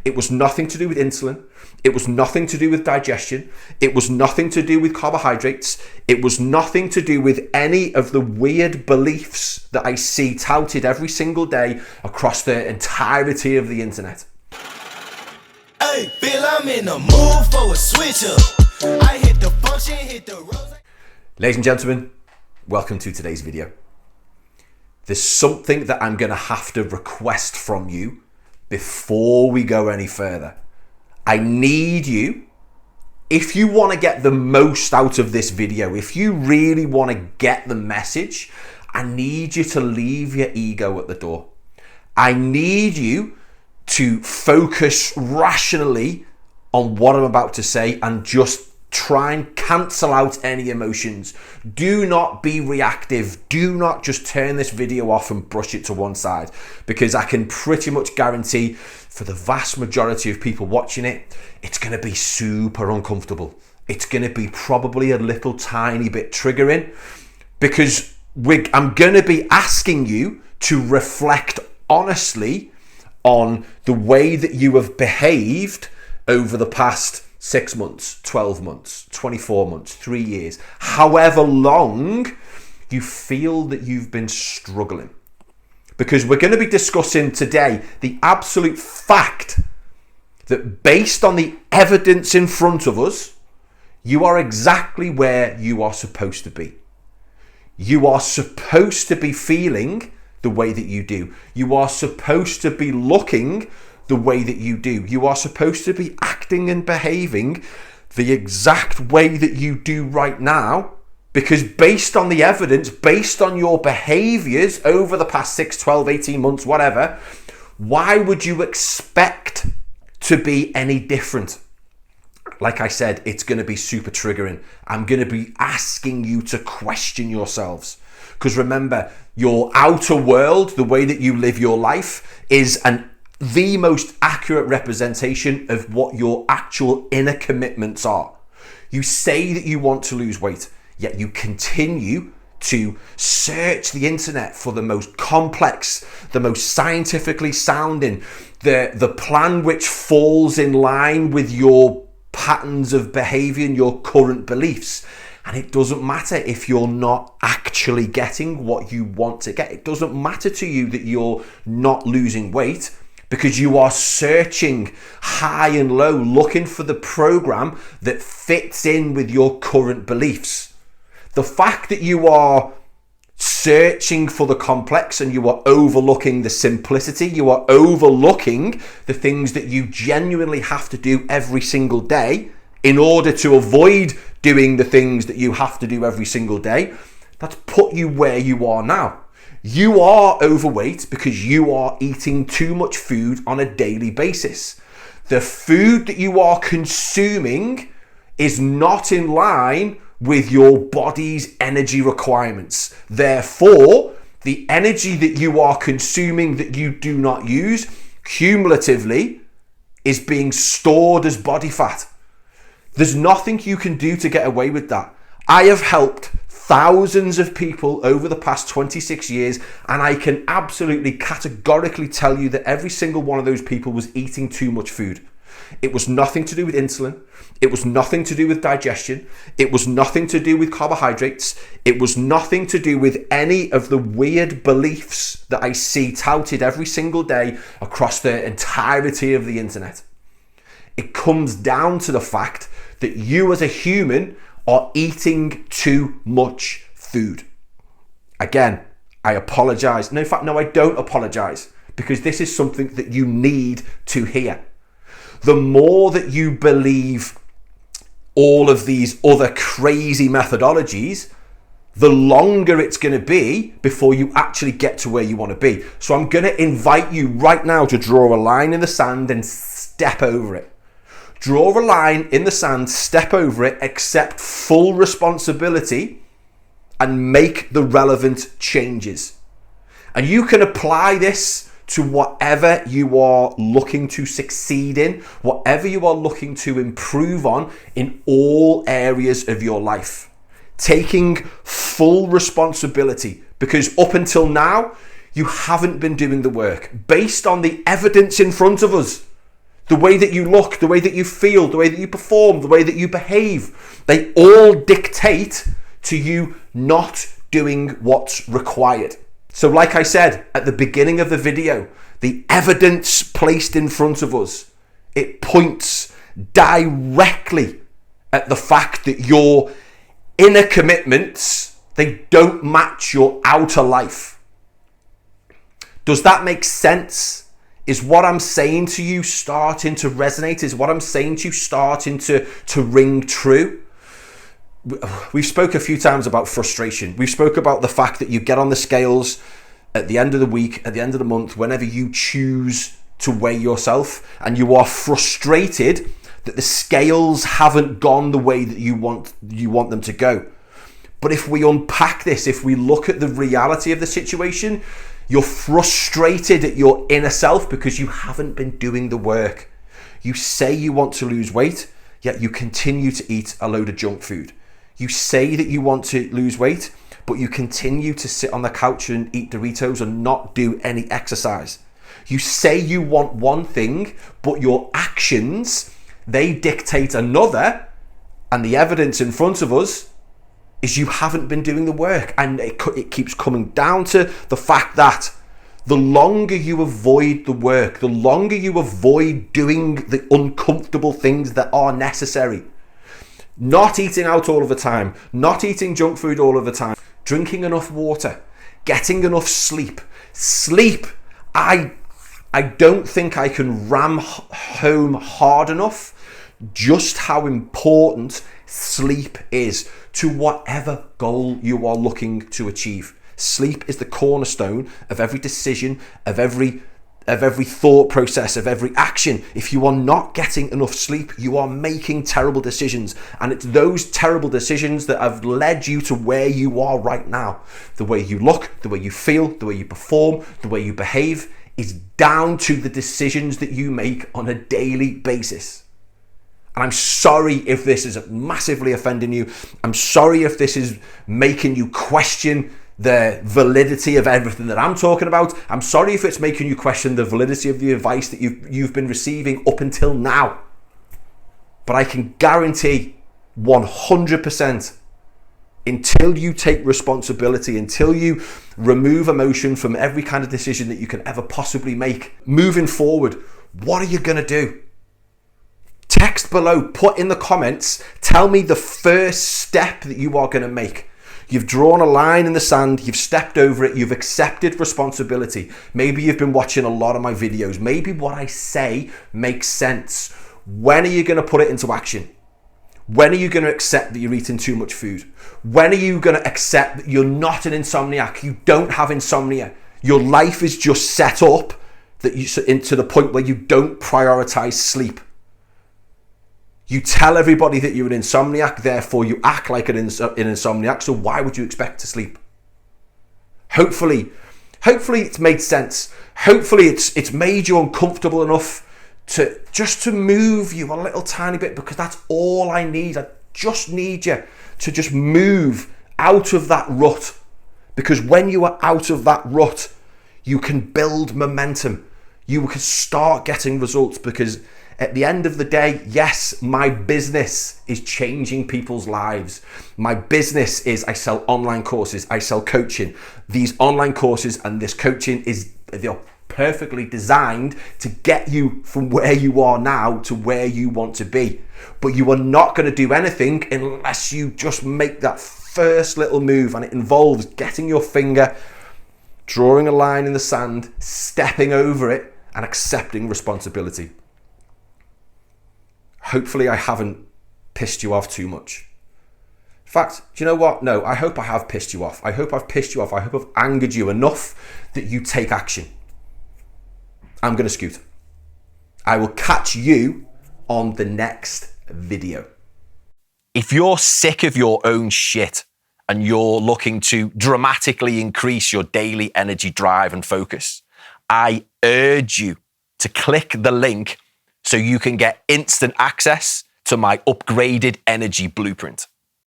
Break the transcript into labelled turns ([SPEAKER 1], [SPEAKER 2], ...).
[SPEAKER 1] It was nothing to do with insulin. It was nothing to do with digestion. It was nothing to do with carbohydrates. It was nothing to do with any of the weird beliefs that I see touted every single day across the entirety of the internet.
[SPEAKER 2] Hey, feel I'm in the mood for a switch up. I hit the function, hit the rose.
[SPEAKER 1] Ladies and gentlemen, welcome to today's video. There's something that I'm going to have to request from you before we go any further. I need you, if you want to get the most out of this video, if you really want to get the message, I need you to leave your ego at the door. I need you to focus rationally on what I'm about to say and just try and cancel out any emotions. Do not be reactive. Do not just turn this video off and brush it to one side, because I can pretty much guarantee for the vast majority of people watching it, it's going to be super uncomfortable. It's going to be probably a little tiny bit triggering, because I'm going to be asking you to reflect honestly on the way that you have behaved over the past 6 months, 12 months, 24 months, 3 years, however long you feel that you've been struggling. Because we're going to be discussing today the absolute fact that based on the evidence in front of us, you are exactly where you are supposed to be. You are supposed to be feeling the way that you do. You are supposed to be looking the way that you do. You are supposed to be acting and behaving the exact way that you do right now, because based on the evidence, based on your behaviors over the past 6, 12, 18 months, whatever, why would you expect to be any different? Like I said, it's going to be super triggering. I'm going to be asking you to question yourselves. Because remember, your outer world, the way that you live your life, is the most accurate representation of what your actual inner commitments are. You say that you want to lose weight, yet you continue to search the internet for the most complex, the most scientifically sounding, the plan which falls in line with your patterns of behavior and your current beliefs. And it doesn't matter if you're not actually getting what you want to get. It doesn't matter to you that you're not losing weight, because you are searching high and low, looking for the program that fits in with your current beliefs. The fact that you are searching for the complex and you are overlooking the simplicity, you are overlooking the things that you genuinely have to do every single day in order to avoid doing the things that you have to do every single day, that's put you where you are now. You are overweight because you are eating too much food on a daily basis. The food that you are consuming is not in line with your body's energy requirements. Therefore, the energy that you are consuming that you do not use cumulatively is being stored as body fat. There's nothing you can do to get away with that. I have helped thousands of people over the past 26 years, and I can absolutely categorically tell you that every single one of those people was eating too much food. It was nothing to do with insulin. It was nothing to do with digestion. It was nothing to do with carbohydrates. It was nothing to do with any of the weird beliefs that I see touted every single day across the entirety of the internet. It comes down to the fact that you as a human are eating too much food. Again, I apologize. No, in fact, no, I don't apologize, because this is something that you need to hear. The more that you believe all of these other crazy methodologies, the longer it's going to be before you actually get to where you want to be. So I'm going to invite you right now to draw a line in the sand and step over it. Draw a line in the sand, step over it, accept full responsibility, and make the relevant changes. And you can apply this to whatever you are looking to succeed in, whatever you are looking to improve on in all areas of your life. Taking full responsibility, because up until now, you haven't been doing the work based on the evidence in front of us. the way that you look, the way that you feel, the way that you perform, the way that you behave, they all dictate to you not doing what's required. So like I said at the beginning of the video, the evidence placed in front of us, it points directly at the fact that your inner commitments, they don't match your outer life. Does that make sense? Is what I'm saying to you starting to resonate? Is what I'm saying to you starting to ring true? We've spoke a few times about frustration. We've spoke about the fact that you get on the scales at the end of the week, at the end of the month, whenever you choose to weigh yourself, and you are frustrated that the scales haven't gone the way that you want them to go. But if we unpack this, if we look at the reality of the situation, you're frustrated at your inner self because you haven't been doing the work. You say you want to lose weight, yet you continue to eat a load of junk food. You say that you want to lose weight, but you continue to sit on the couch and eat Doritos and not do any exercise. You say you want one thing, but your actions, they dictate another, and the evidence in front of us is you haven't been doing the work. And it keeps coming down to the fact that the longer you avoid the work, the longer you avoid doing the uncomfortable things that are necessary, not eating out all of the time, not eating junk food all of the time, drinking enough water, getting enough sleep. I don't think I can ram home hard enough just how important sleep is to whatever goal you are looking to achieve. Sleep is the cornerstone of every decision, of every thought process, of every action. If you are not getting enough sleep, you are making terrible decisions. And it's those terrible decisions that have led you to where you are right now. The way you look, the way you feel, the way you perform, the way you behave is down to the decisions that you make on a daily basis. And I'm sorry if this is massively offending you. I'm sorry if this is making you question the validity of everything that I'm talking about. I'm sorry if it's making you question the validity of the advice that you've been receiving up until now. But I can guarantee 100%, until you take responsibility, until you remove emotion from every kind of decision that you can ever possibly make, moving forward, what are you going to do? Text below, put in the comments, tell me the first step that you are going to make. You've drawn a line in the sand, you've stepped over it, you've accepted responsibility. Maybe you've been watching a lot of my videos. Maybe what I say makes sense. When are you going to put it into action? When are you going to accept that you're eating too much food? When are you going to accept that you're not an insomniac? You don't have insomnia. Your life is just set up that to the point where you don't prioritize sleep. You tell everybody that you're an insomniac, therefore you act like an insomniac, so why would you expect to sleep? Hopefully it's made sense. Hopefully it's made you uncomfortable enough to move you a little tiny bit, because that's all I need. I just need you to just move out of that rut, because when you are out of that rut, you can build momentum. You can start getting results, because at the end of the day, yes, my business is changing people's lives. My business is, I sell online courses, I sell coaching. These online courses and this coaching they're perfectly designed to get you from where you are now to where you want to be. But you are not going to do anything unless you just make that first little move, and it involves getting your finger, drawing a line in the sand, stepping over it, and accepting responsibility. Hopefully I haven't pissed you off too much. In fact, do you know what? No, I hope I have pissed you off. I hope I've pissed you off. I hope I've angered you enough that you take action. I'm going to scoot. I will catch you on the next video. If you're sick of your own shit and you're looking to dramatically increase your daily energy, drive, and focus, I urge you to click the link so you can get instant access to my upgraded energy blueprint.